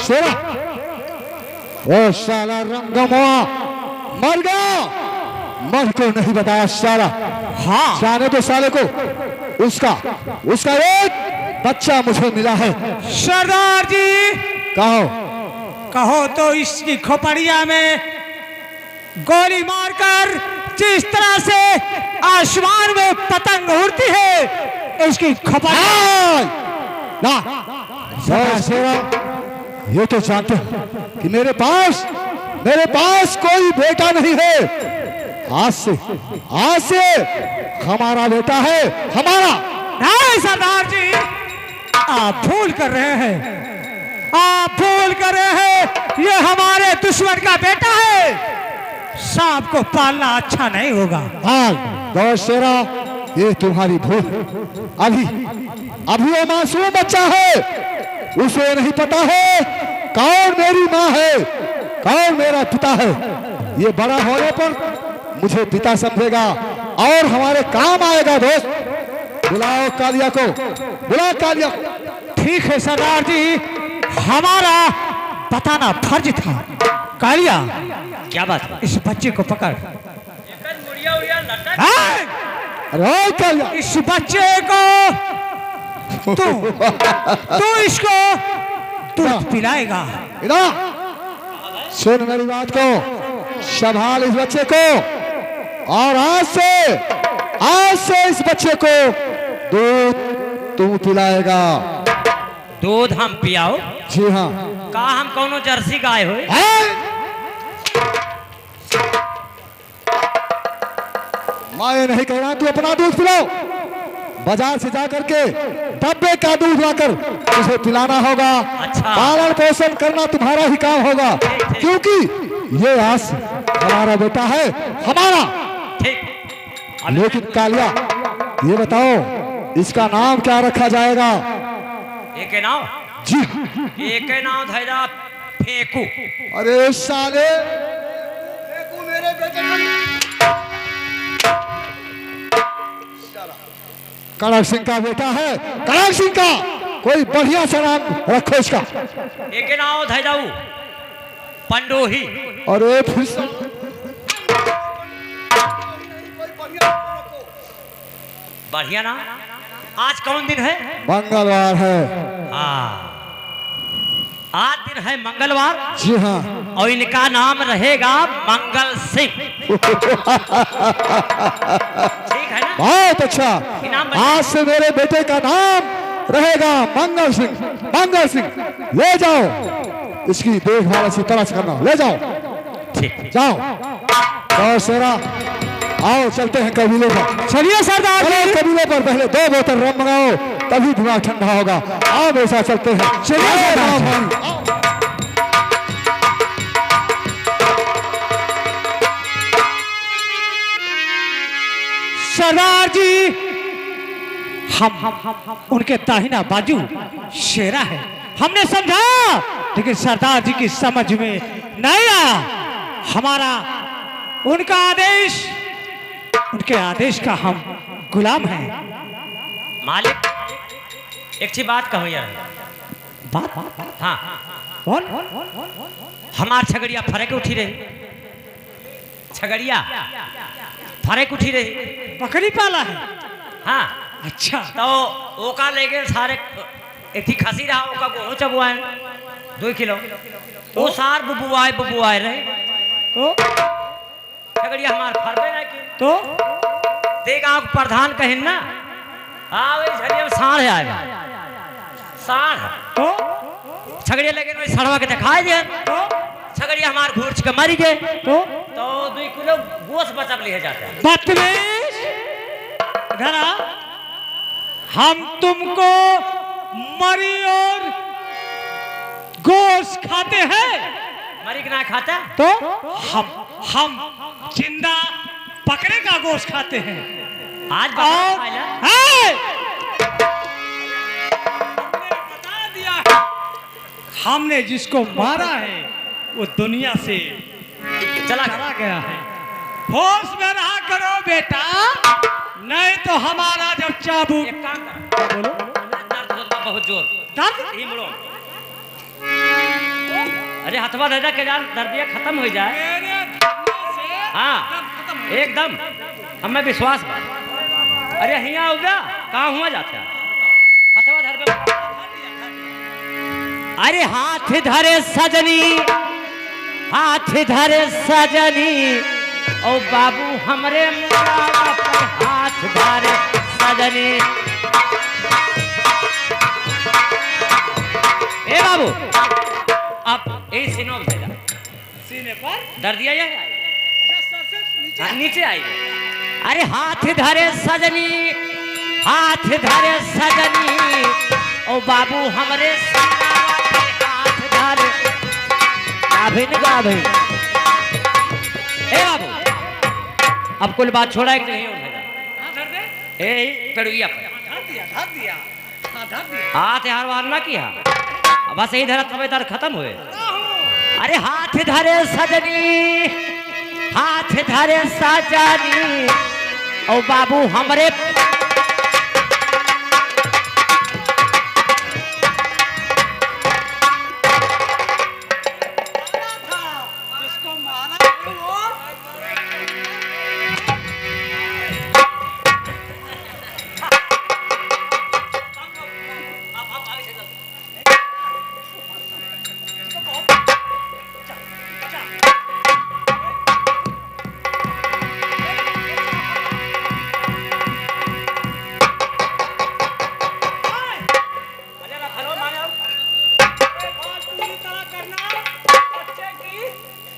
शेरा, वो साला रंगमुआ मर गया, मर को नहीं बताया साला। हाँ जाने तो साले को, उसका एक बच्चा मुझे मिला है। सरदार जी कहो तो इसकी खोपड़िया में गोली मारकर जिस तरह से आसमान में पतंग उड़ती है, इसकी खोपड़िया ना शेरा, ये तो जानते हो कि मेरे पास कोई बेटा नहीं है। आज से हमारा बेटा है, हमारा। नहीं सरदार जी, आप भूल कर रहे हैं, ये हमारे दुश्मन का बेटा है। सांप को पालना अच्छा नहीं होगा। हाँ शेरा, ये तुम्हारी भूल। अभी वो मासूम बच्चा है, उसे नहीं पता है कौन मेरी माँ है, कौन मेरा पिता है। ये बड़ा होने पर मुझे पिता समझेगा और हमारे काम आएगा। दोस्त, बुलाओ कालिया को, बुलाओ कालिया को। ठीक है सरदार जी, हमारा बताना फर्ज था। कालिया, क्या बात है? इस बच्चे को पकड़। अरे कालिया, इस बच्चे को तू इसको दूध पिलाएगा। सुन मेरी बात को, संभाल इस बच्चे को, और आज से इस बच्चे को दूध तू पिलाएगा। दूध हम पियाओ? जी हाँ। का हम कौनो जर्सी गाय हो? मैं नहीं कह रहा, तू अपना दूध पिलाओ। बाजार से जाकर के डब्बे का दूध लाकर उसे पिलाना होगा। अच्छा। पालन पोषण करना तुम्हारा ही काम होगा, क्योंकि ये आज हमारा बेटा है, हमारा। ठीक। लेकिन कालिया, ये बताओ इसका नाम क्या रखा जाएगा? एक नाव? जी। एक नाव धैरा फेंकू। अरे साले, फेंकू मेरे बेटे। कड़क सिंह का बेटा है, कड़क सिंह का कोई बढ़िया सा नाम रखो इसका। एक नाव धैराऊ पंडोही। अरे फिर से बढ़िया ना। आज कौन दिन है? मंगलवार है। हाँ, आज दिन है मंगलवार। जी हाँ। और इनका नाम रहेगा मंगल सिंह। ठीक है ना? बहुत अच्छा। आज से मेरे बेटे का नाम रहेगा मंगल सिंह। मंगल सिंह, ले जाओ, इसकी देखभाल अच्छी तरह से करना। ले जाओ, ठीक। जाओ। और शेरा, आओ चलते हैं कबीले पर। चलिए सरदार जी। कबीले पर पहले 2 बोतल रम मंगाओ, तभी दिमाग ठंडा होगा। आओ मेरे साथ चलते हैं। चलिए सरदार जी, हम उनके दाहिना बाजू शेरा है, हमने समझा, लेकिन सरदार जी की समझ में नहीं आया। हमारा उनके आदेश का हम गुलाम हैं। मालिक, एक सी बात कहो यार। बात? हाँ, कौन? हमार छगड़िया फरक उठी रही। छगड़िया फरक उठी रही। बकरी पाला है? हाँ। अच्छा। तो ओका लेके सारे एक खसी रहा, ओका गोहूं चबुआए 2 किलो। वो सार बुबुआए रहे। तो छगड़िया हमार फरबे ना की। तो देख आप प्रधान कहें ना, हाँ वही झड़िया में साढ़ आएगा। साढ़ तो छगड़िया लगे वही सड़वा के दिखाई दे। तो छगड़िया हमार घूर्च के मरी गए। तो 2 किलो गोश्त बचब लिए जाता है। बदतमीज, इधर आ। हम तुमको मरी और गोश्त खाते हैं? मरी के ना खाता? तो हम जिंदा बकरे का गोश्त खाते हैं। आज और बता दिया है, हमने जिसको मारा है वो दुनिया से चला गया है। होश में रहा करो बेटा, नहीं तो हमारा जब चाबुक। एक काम कर, बोलो। दर्द होता बहुत जोर। दर्द? हिमड़ो अरे हथवा दे दे के जान दर्दिया खत्म हो जाए। मेरे धरने से हाँ दर्द खत्म हो एकदम हमें विश्वास बा। अरे हिया हो गया कहाँ हुआ जाता हथवा धर पे। अरे हाथ धरे सजनी हाथ धरे सजनी ओ बाबू हमरे मुरादा पर हाथ धरे सजनी। ए बाबू अब ए सिनो से जा सीने पर दर्दिया ये अच्छा सर से नीचे नीचे आई। अरे हाथ धरे सजनी हाथ धरे सजनी ओ बाबू हमरे सिनावा पे हाथ धरे गाभिन गाभिन। ए बाबू अब कुल बात छोड़ा एक नहीं उठेगा। हाँ धर दे ए पेड़ुया पर धर दिया धर दिया हाँ धर दिया हाथ यार वार ना किया बस यही धरा तबे दर खत्म हुए। आहो। अरे हाथ धरे सजनी हाथ धरे सजनी ओ बाबू हमरे जिसको माना है वो पूरी तरह करना बच्चे की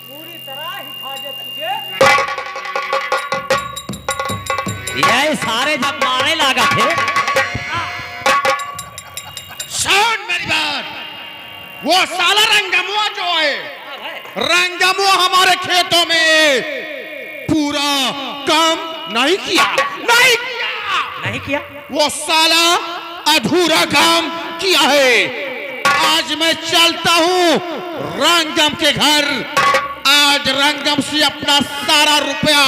पूरी तरह हिफाजत तुझे ये सारे जब मारने लगा थे सुन मेरी बात, वो साला रंगमुआ जो है, रंगमुआ हमारे खेतों में पूरा काम नहीं किया, नहीं किया। नहीं किया वो साला अधूरा काम किया है। आज मैं चलता हूँ रंगम के घर, आज रंगम से अपना सारा रुपया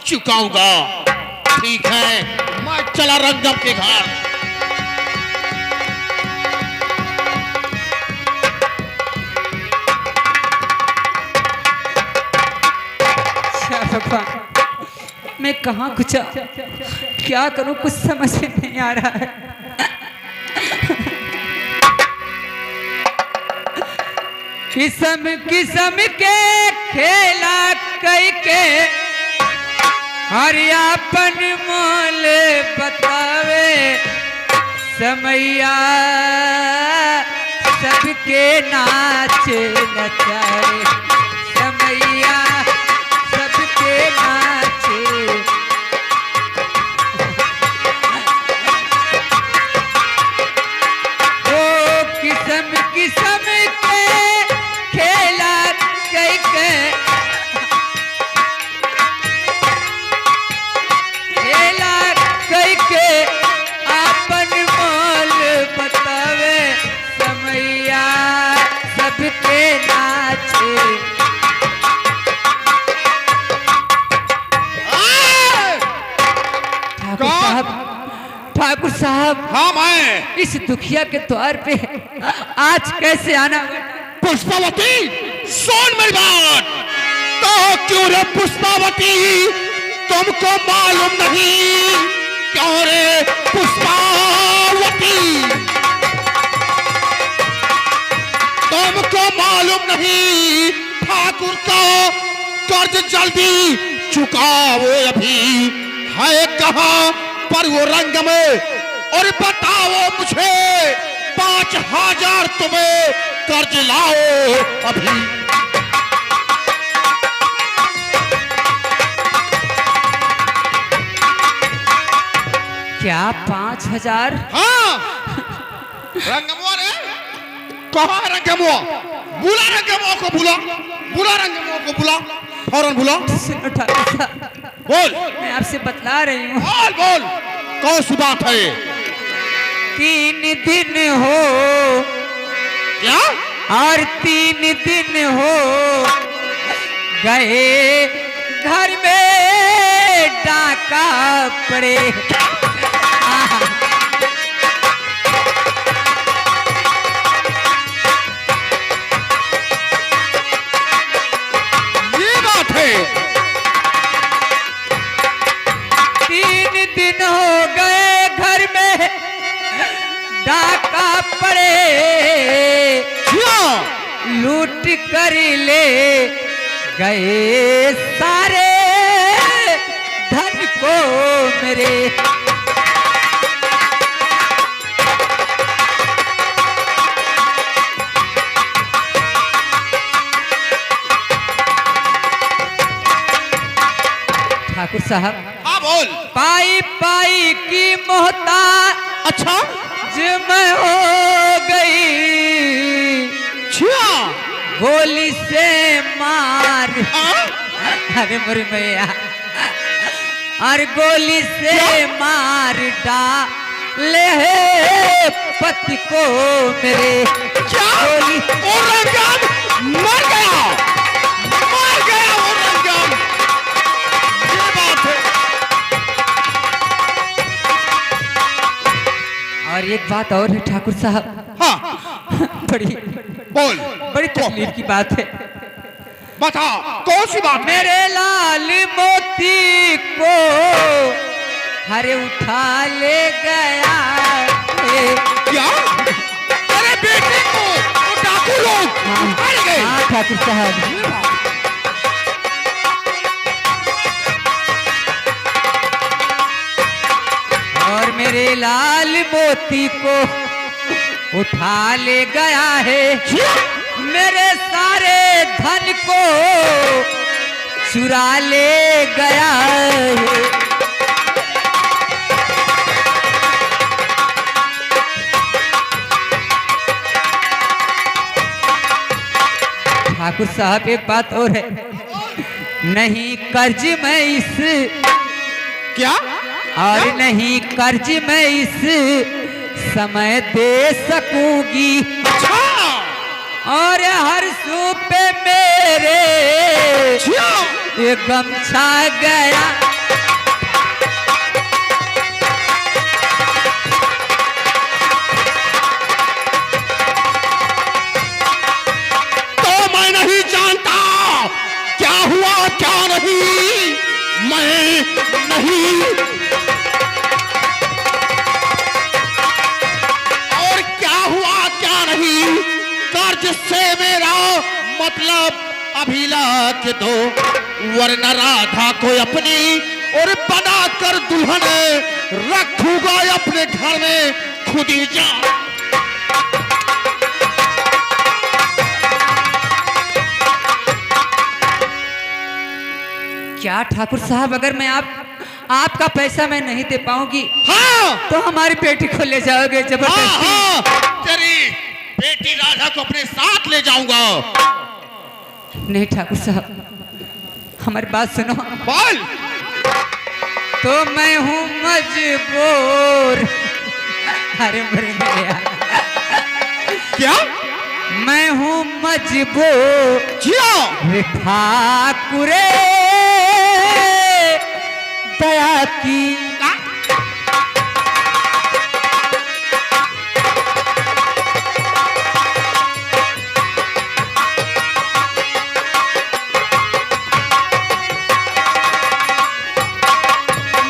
चुकाऊंगा। ठीक है, मैं चला रंगम के घर। मैं कहाँ कुछ क्या करूं कुछ समझ में नहीं आ रहा है। किस्म किस्म के खेला कई के हर अपन मोल बतावे समैया सबके नाच नचाए समैया सबके नाचे ओ किस्म किस्म के खेला कई के खेला कई के अपन मोल बतावे समैया सबके नाचे ठाकुर साहब हाँ मैं इस दुखिया के द्वार पे आज कैसे आना पुष्पावती, सुन मेरी बात। तो क्यों रे पुष्पावती, तुमको मालूम नहीं? क्यों रे पुष्पावती, तुमको मालूम नहीं? ठाकुर का कर्ज जल्दी चुकाओ, अभी है कहाँ पर वो रंग में, और बताओ मुझे 5,000 तुम्हें कर्ज लाओ अभी। क्या 5,000? हाँ रंगमुआ रे, कहाँ है रंगमुआ? बुला रंगमुआ को, बुला बुला रंगमुआ को, बुला फौरन बुला। सुनो ठाकुर साहब, बोल मैं आपसे बतला रही हूँ। बोल बोल, कौन सी बात है ये? 3 दिन हो क्या? और 3 दिन हो गए घर में डाका पड़े। लूट कर ले गए सारे धन को मेरे। ठाकुर साहब, हाँ बोल। पाई पाई की मोहताज अच्छा मैं हो गई, गोली से मार। अरे मेरी मैया, और गोली से मार डाले है पति को मेरे। क्या गोली औरंगजेब मर गया, मर गया औरंगजेब, ये बात है। और एक बात और है ठाकुर साहब, हाँ बड़ी बोल, बड़ी तकलीफ की बात है। बता कौन सी बात? मेरे लाल मोती को हरे उठा ले गया है। क्या तेरे बेटे को वो डाकू लोग मार गए? हाँ ठाकुर साहब, और मेरे लाल मोती को उठा ले गया है, मेरे सारे धन को चुरा ले गया है। ठाकुर साहब एक बात और है, नहीं कर्ज मैं इस क्या और नहीं कर्ज मैं इस समय दे सकूंगी, अच्छा और हर सू पे मेरे ये गमछा गया। तो मैं नहीं जानता क्या हुआ क्या नहीं, मैं नहीं, और क्या हुआ क्या नहीं, कर्ज से मेरा मतलब अभी ला के दो, वरना राधा को अपनी और बना कर दुल्हन रखूंगा अपने घर में खुद ही जा। क्या ठाकुर साहब, अगर मैं आपका पैसा मैं नहीं दे पाऊंगी, हाँ तो हमारी बेटी को ले जाओगे हाँ जबरदस्ती? हाँ, तेरी बेटी राधा को अपने साथ ले जाऊंगा। नहीं ठाकुर साहब, हमारी बात सुनो। बोल। तो मैं हूँ मजबूर। अरे मेरे भैया, क्या मैं हूँ मजबूर जियो ठाकुरे दया की।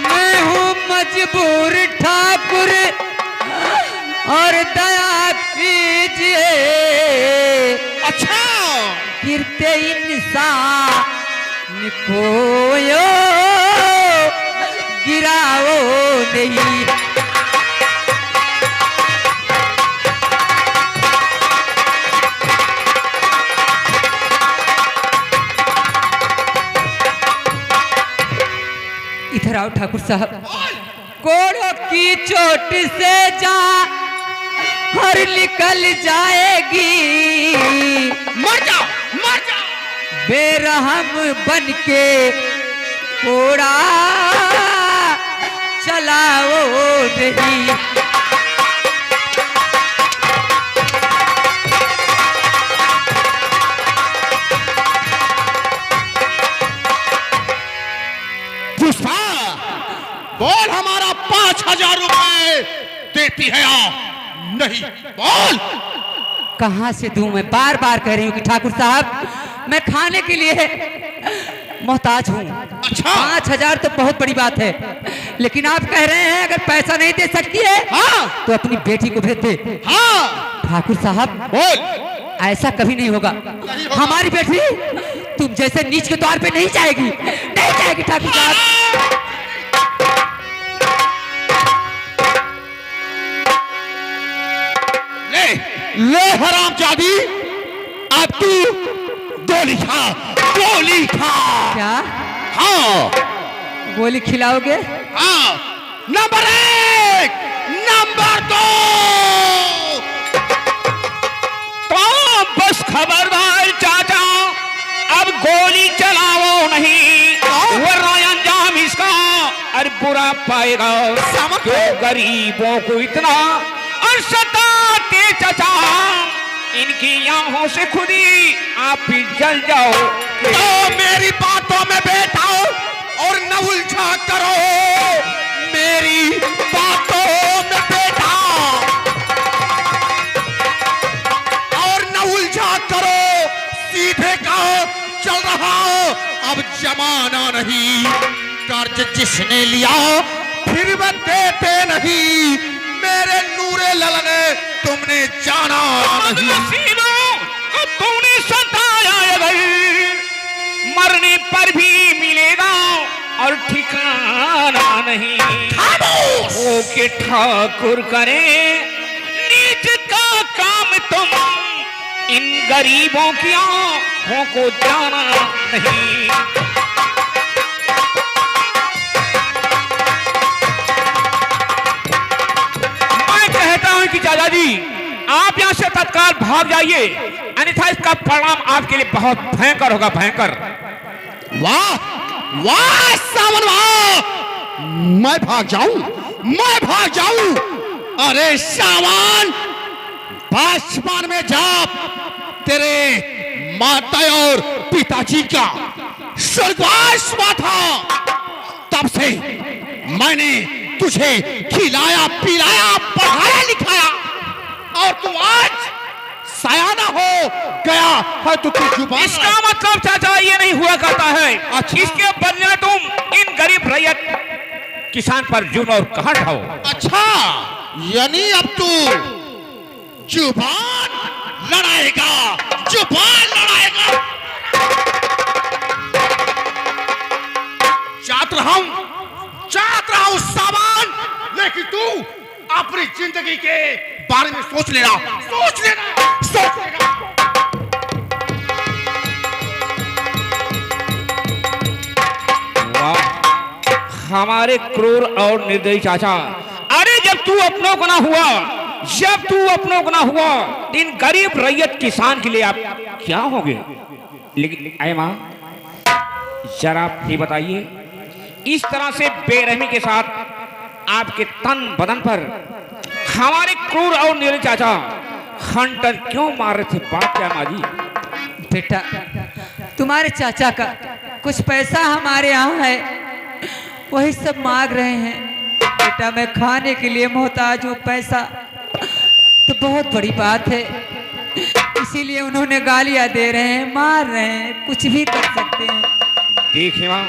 मैं हूँ मजबूर ठाकुर और दया कीजिए, अच्छा गिरते इंसान को यो गिराओ नहीं। इधर आओ ठाकुर साहब, कोड़ों की चोट से जा हर निकल जाएगी, मर जाओ मर जाओ। बेरहम बन के कोड़ा चलाओ नहीं। पुष्पा बोल, हमारा 5,000 रुपए देती है या नहीं? बोल। कहाँ से दूं? मैं बार बार कह रही हूँ कि ठाकुर साहब, मैं खाने के लिए मोहताज हूँ। अच्छा 5,000 तो बहुत बड़ी बात है, लेकिन आप कह रहे हैं अगर पैसा नहीं दे सकती है हाँ तो अपनी बेटी को भेज दे। हाँ ठाकुर साहब, बोल। ऐसा कभी नहीं होगा। हमारी बेटी तुम जैसे नीच के द्वार पे नहीं जाएगी, नहीं जाएगी ठाकुर साहब। ले ले हरामजादी, अब तू गोली खा, गोली खा। क्या हाँ गोली खिलाओगे? हाँ। Number 1, number 2। तो बस खबरदार चाचा, अब गोली चलाओ नहीं, वरना अंजाम इसका और बुरा पाएगा। तो गरीबों को इतना और सताते चाचा, इनकी आंखों से खुद ही आप भी जल जाओ। तो मेरी बातों में बैठाओ और न उलझा करो, मेरी बातों में बैठाओ और न उलझा करो, सीधे कहो चल रहा अब जमाना नहीं, कर्ज जिसने लिया फिर वह देते नहीं, मेरे नूरे ललने तुमने जाना नहीं। नसीबों को तूने सताया अगर, मरने पर भी मिलेगा और ठिकाना नहीं। हो के ठाकुर करे नीच का काम तुम, इन गरीबों की आंखों को जाना नहीं। मैं कहता हूं कि चाचा जी आप यहां से तत्काल भाग जाइए, अन्यथा इसका परिणाम आपके लिए बहुत भयंकर होगा, भयंकर। वाह वाह सावन वाह, मैं भाग जाऊं, मैं भाग जाऊं। अरे सावन, आसमान में जा, तेरे माता और पिताजी का स्वर्गवास हुआ था, तब से मैंने तुझे खिलाया पिलाया पढ़ाया लिखाया, और तू आज सयाना हो गया है तो तू जुबान। इसका मतलब चाचा ये नहीं हुआ करता है। अच्छा। इसके बदले में तुम इन गरीब रैयत किसान पर जुर्म और कहर ढाओ। अच्छा, यानी अब तू जुबान लड़ाएगा, जुबान लड़ाएगा। चाहत रहा हूं सामान, लेकिन तू अपनी जिंदगी के बारे में सोच लेना, सोच लेना, सोच लेना। वाह, हमारे क्रूर और निर्दयी चाचा। अरे जब तू अपनों को ना हुआ, जब तू अपनों को ना हुआ, इन गरीब रैयत किसान के लिए आप क्या होंगे? लेकिन ऐ मां, जरा आप ये बताइए, इस तरह से बेरहमी के साथ आपके तन बदन पर हमारे क्रूर और निर्दयी चाचा खंटर क्यों मार रहे थे? बात क्या माँ जी? बेटा तुम्हारे चाचा का कुछ पैसा हमारे यहाँ है, वही सब मांग रहे हैं। बेटा मैं खाने के लिए मोहताज हूँ, पैसा तो बहुत बड़ी बात है, इसीलिए उन्होंने गालियाँ दे रहे हैं, मार रहे हैं, कुछ भी कर सकते हैं। देखिए माँ,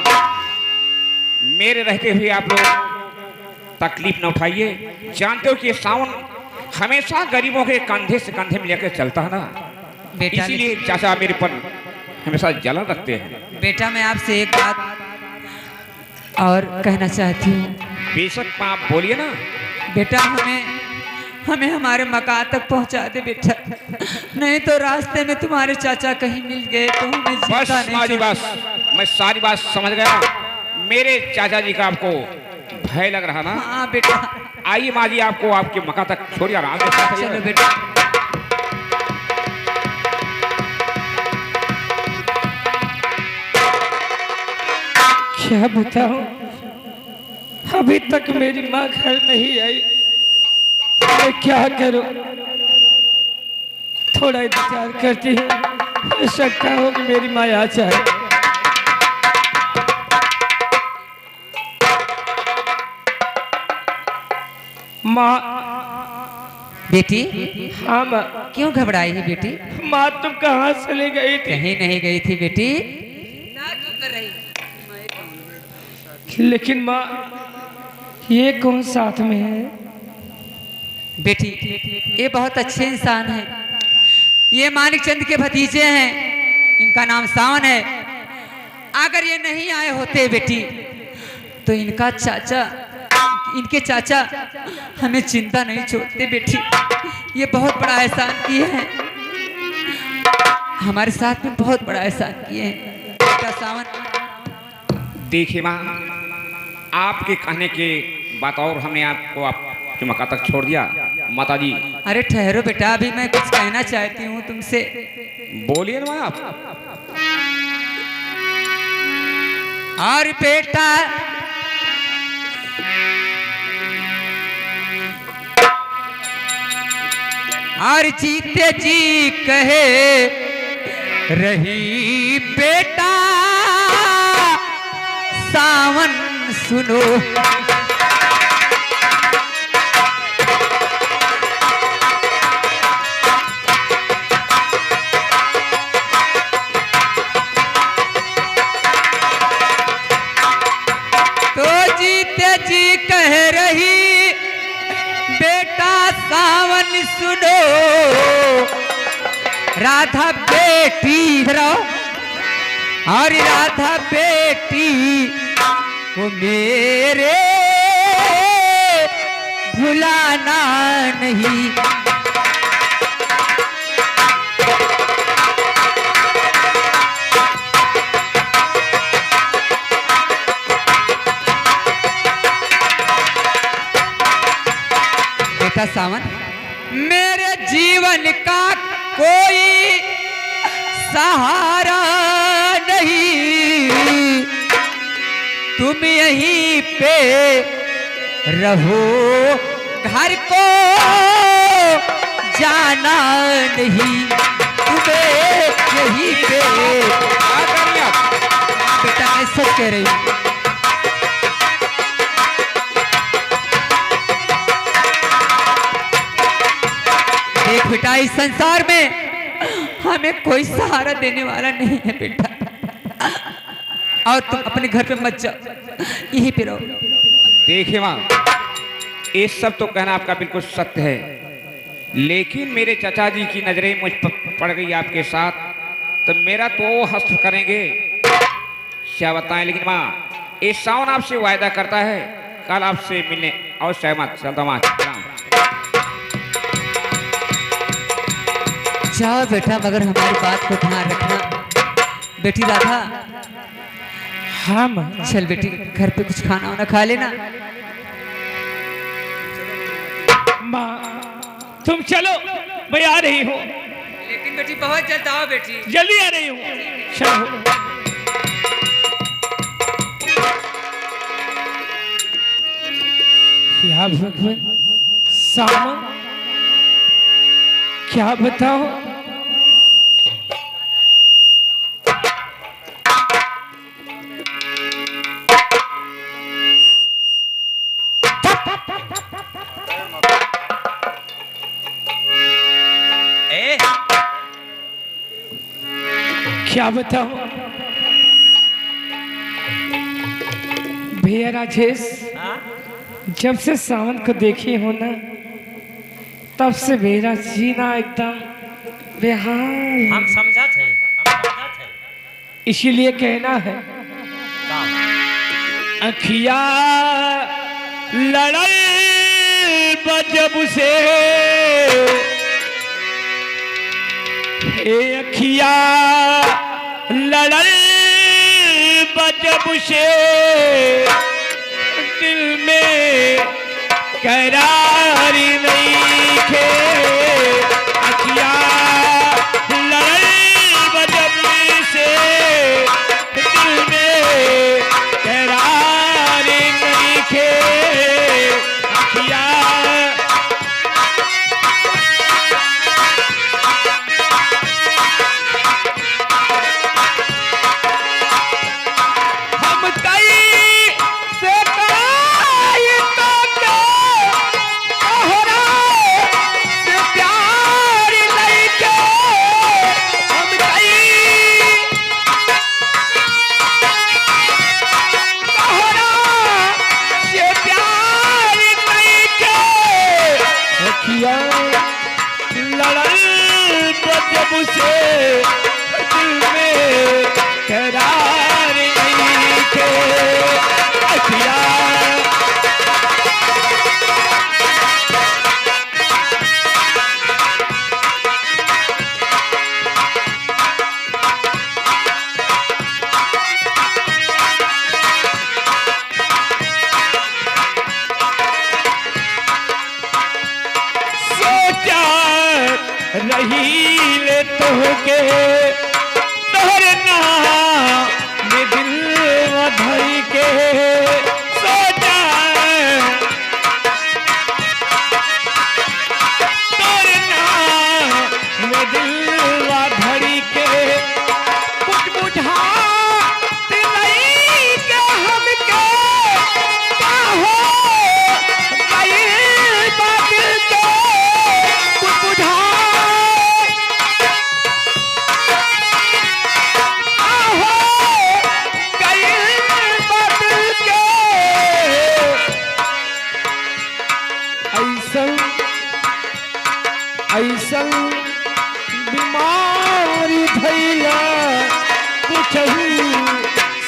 मेरे रहते हुए आप लोग तकलीफ न उठाइए। जानते हो कि ये सावन हमेशा गरीबों के कंधे से कंधे में लेकर चलता है ना, बेटा इसीलिए चाचा मेरे पर हमेशा जलन रखते हैं। बेटा मैं आपसे एक बात और कहना चाहती हूँ। बेशक माँ, आप बोलिए ना। बेटा हमें हमारे मकान तक पहुँचा दे बेटा, नहीं तो रास्ते में तुम्हारे चाचा कहीं मिल गए तो हमें बस जिंदा नहीं माँ जी, छोड़- बस मैं सारी बात समझ गया। मेरे चाचा जी का आपको भय लग रहा ना? हाँ बेटा। आइए माँ जी, आपको आपके मकान तक छोड़िए, आराम से चलो जाइए। बेटा। क्या बताऊं, अभी तक मेरी माँ घर नहीं आई, मैं क्या करूं? थोड़ा इंतजार करती हूँ, हो सकता हो कि मेरी माँ आ जाए। माँ, बेटी हाँ माँ। क्यों घबराई है बेटी? माँ तुम कहाँ चली गई थी? कहीं नहीं गई थी बेटी। लेकिन माँ ये कौन साथ में है? बेटी ये बहुत अच्छे इंसान हैं, ये मानिक चंद के भतीजे हैं, इनका नाम सावन है। अगर ये नहीं आए होते बेटी तो इनके चाचा हमें चिंता नहीं छोड़ते बेटी। ये बहुत बड़ा एहसान किए हैं, हमारे साथ में बहुत बड़ा एहसान किए हैं बेटा सावन। देखिए माँ, आपके कहने के बात और हमने आपको चुमका तक छोड़ दिया। माता जी अरे ठहरो बेटा, अभी मैं कुछ कहना चाहती हूँ तुमसे। बोलिए ना आप। और बेटा और जीते जी कहे रही बेटा सावन सुनो। तो जीते जी कह रही बेटा सावन सुनो, राधा बेटी इधर आओ, और राधा बेटी को मेरे भुलाना नहीं। बेटा सावन, मेरे जीवन का कोई सहारा नहीं, तुम यहीं पे रहो, घर को जाना नहीं, तुम्हें यहीं पे। बेटा मैं सच कह रही हूँ। देख बेटा, इस संसार में हमें कोई सहारा देने वाला नहीं है बेटा, और तुम अपने घर पे मत जाओ, यहीं पे रहो। देखिए माँ, ये सब तो कहना आपका बिल्कुल सत्य है, लेकिन मेरे चाचा जी की नजरें मुझ पर पड़ गई आपके साथ, तो मेरा तो वो हस्त करेंगे क्या बताएं। लेकिन माँ, ये सावन आपसे वायदा करता है कल आपसे मिलने और सहमत। चलता माँ, जाओ बेटा, मगर हमारी बात को ध्यान रखना। बेटी राधा, हाँ माँ। चल बेटी, घर पे कुछ खाना वाना खा लेना। माँ तुम चलो, मैं आ रही हूँ। लेकिन बेटी बहुत जल्द आओ बेटी। जल्दी आ रही हूँ, चलो। क्या भगवान, सावन क्या बताओ। क्या बताओ भैया राजेश, जब से सावन को देखी हो ना, तब से मेरा जीना एकदम बेहाल। हम समझा थे। इसीलिए कहना है, अखिया लड़ल बजब से, ए अखिया लड़ल बजब से, दिल में करारी नहीं खे। अखिया लड़ल बजब से, दिल में करारी नहीं खे। अखिया जब से दिल में करार नहीं थे अखिया रही ले तोहके तोहरना में दिल धरी के सोचा तोहरना में दिल धरी के कुछ बुझा नहीं के हमके काहो गई बात के कुछ बुझा ऐसन बीमारी भैया कुछ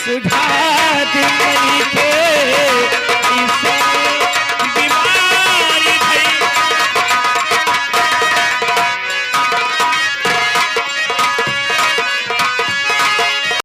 सुधार